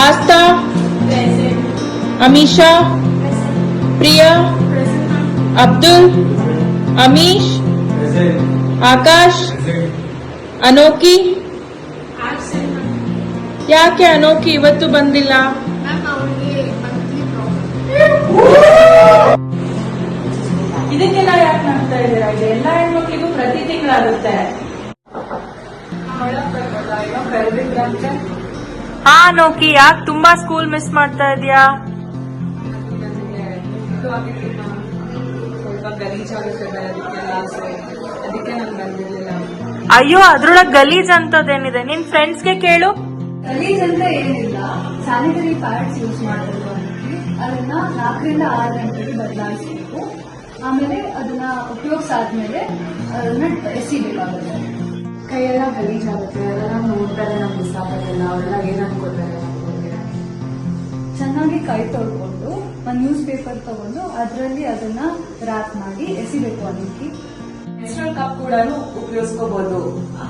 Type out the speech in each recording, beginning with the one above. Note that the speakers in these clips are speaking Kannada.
आस्था, अमीशा, प्रिया, अब्दुल, अमीश, आकाश, अनोखी. ಯಾಕೆ ಅನೋಖಿ ಇವತ್ತು ಬಂದಿಲ್ಲ? ಇದಕ್ಕೆಲ್ಲ ಯಾಕೆ ಮಾಡ್ತಾ ಇದ್ದೀರಾ? ಎಲ್ಲ ಹೆಣ್ಮಕ್ಳಿಗೂ ಪ್ರತಿ ತಿಂಗಳಾಗುತ್ತೆ. ಹಾ ಅನೋಖಿ, ಯಾಕೆ ತುಂಬಾ ಸ್ಕೂಲ್ ಮಿಸ್ ಮಾಡ್ತಾ ಇದೀಯಾ? ಅಯ್ಯೋ, ಅದ್ರೊಳಗೆ ಗಲೀಜ್ ಅಂತದೇನಿದೆ? ನಿನ್ ಫ್ರೆಂಡ್ಸ್ಗೆ ಕೇಳು. ಗಲೀಜ್ ಅಂತ ಏನಿಲ್ಲ, ಸ್ಯಾನಿಟರಿ ಪ್ಯಾಡ್ಸ್ ಯೂಸ್ ಮಾಡಬೇಕು. ಅದನ್ನ 4 ರಿಂದ 6 ಗಂಟೆಗೆ ಬದಲಾಯಿಸಬೇಕು. ಆಮೇಲೆ ಅದನ್ನ ಉಪಯೋಗಿಸಾದ್ಮೇಲೆ ಅದನ್ನ ಎಸಿಬೇಕಾಗುತ್ತೆ. ಕೈಯೆಲ್ಲ ಗಲೀಜ್ ಆಗುತ್ತೆ, ಅದೆಲ್ಲ ನೋಡ್ತಾರೆ, ನಮ್ಗೆ ಇಷ್ಟ ಆಗೋದಿಲ್ಲ. ಅವರೆಲ್ಲ ಏನ್ ಅನ್ಕೋತಾರೆ? ಚೆನ್ನಾಗಿ ಕೈ ತೊಳ್ಕೊಂಡು ಒಂದು ನ್ಯೂಸ್ ಪೇಪರ್ ತಗೊಂಡು ಅದರಲ್ಲಿ ಅದನ್ನ ರ್ಯಾಪ್ ಮಾಡಿ ಎಸಿಬೇಕು. ಅದಕ್ಕೆ ಮೆನ್ಸ್ಟ್ರುಯಲ್ ಕಪ್ ಕೂಡ ಉಪಯೋಗಿಸ್ಕೋಬಹುದು.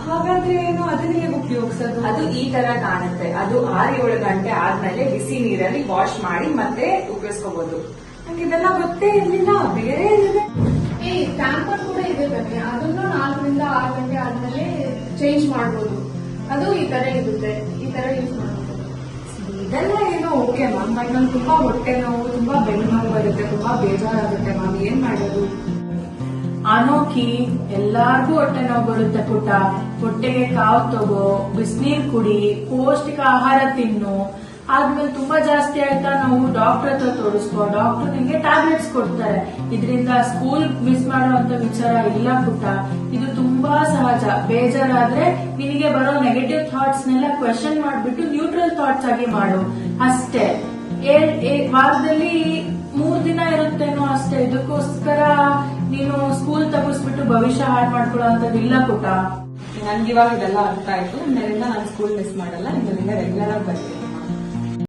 ಹಾಗಾದ್ರೆ ಏನು, ಅದನ್ನ ಹೇಗೆ ಉಪಯೋಗಿಸೋದು? ಅದು ಈ ತರ ಕಾಣುತ್ತೆ. ಅದು 6-7 ಗಂಟೆ ಆದ್ಮೇಲೆ ಬಿಸಿ ನೀರಲ್ಲಿ ವಾಶ್ ಮಾಡಿ ಮತ್ತೆ ಉಪಯೋಗಿಸ್ಕೋಬಹುದು. ನಂಗೆ ಇದೆಲ್ಲ ಗೊತ್ತೇ ಇರ್ಲಿಲ್ಲ. ಬೇರೆ ಟ್ಯಾಂಪರ್ ಕೂಡ ಇದೆ ಬನ್ನಿ, ಅದನ್ನು 4 ರಿಂದ 6 ಗಂಟೆ ಆದ್ಮೇಲೆ ಚೇಂಜ್ ಮಾಡಬಹುದು. ಅದು ಈ ತರ ಇರುತ್ತೆ, ಈ ತರ ಯೂಸ್ ಮಾಡಬಹುದು. ಇದೆಲ್ಲ ಏನೋ ಓಕೆ ಮ್ಯಾಮ್, ಬಟ್ ನಂಗೆ ತುಂಬಾ ಹೊಟ್ಟೆ ನೋವು, ತುಂಬಾ ಬೆನ್ನು ನೋವು ಬರುತ್ತೆ, ತುಂಬಾ ಬೇಜಾರಾಗುತ್ತೆ ಮ್ಯಾಮ್. ಏನ್ ಮಾಡೋದು? ಅನೋಖಿ, ಎಲ್ಲಾರ್ಗೂ ಹೊಟ್ಟೆ ನೋವು ಬರುತ್ತೆ ಪುಟ್ಟ. ಹೊಟ್ಟೆಗೆ ಕಾವು ತಗೋ, ಬಿಸಿನೀರ್ ಕುಡಿ, ಪೌಷ್ಟಿಕ ಆಹಾರ ತಿನ್ನು. ಆದ್ಮೇಲೆ ತುಂಬಾ ಜಾಸ್ತಿ ಆಯ್ತಾ, ನಾವು ಡಾಕ್ಟರ್ ಹತ್ರ ತೋರಿಸ್ಕೋ. ಡಾಕ್ಟರ್ ನಿಂಗೆ ಟ್ಯಾಬ್ಲೆಟ್ಸ್ ಕೊಡ್ತಾರೆ. ಇದರಿಂದ ಸ್ಕೂಲ್ ಮಿಸ್ ಮಾಡುವಂತ ವಿಚಾರ ಇಲ್ಲ ಪುಟ್ಟ. ಇದು ತುಂಬಾ ಸಹಜ. ಬೇಜಾರಾದ್ರೆ ನಿನಗೆ ಬರೋ ನೆಗೆಟಿವ್ ಥಾಟ್ಸ್ ನೆಲ್ಲ ಕ್ವೆಶನ್ ಮಾಡ್ಬಿಟ್ಟು ನ್ಯೂಟ್ರಲ್ ಥಾಟ್ಸ್ ಆಗಿ ಮಾಡು ಅಷ್ಟೇ. ವಾರದಲ್ಲಿ 3 ದಿನ ಇರುತ್ತೇನೋ ಅಷ್ಟೇ. ಇದಕ್ಕೋಸ್ಕರ ನೀನು ಸ್ಕೂಲ್ ತಪ್ಪಿಸ್ಬಿಟ್ಟು ಭವಿಷ್ಯ ಹಾಳು ಮಾಡ್ಕೊಳ್ಳೋ ಅಂತದಿಲ್ಲ ಪುಟ್ಟ. ನನ್ಗಿವಾಗ ಇದೆಲ್ಲ ಅರ್ಥ ಆಯ್ತು. ಇದರಿಂದ ನಾನು ಸ್ಕೂಲ್ ಮಿಸ್ ಮಾಡಲ್ಲ. ಇದರಿಂದ ರೆಗ್ಯುಲರ್ ಆಗಿ ಬರ್ತೀನಿ.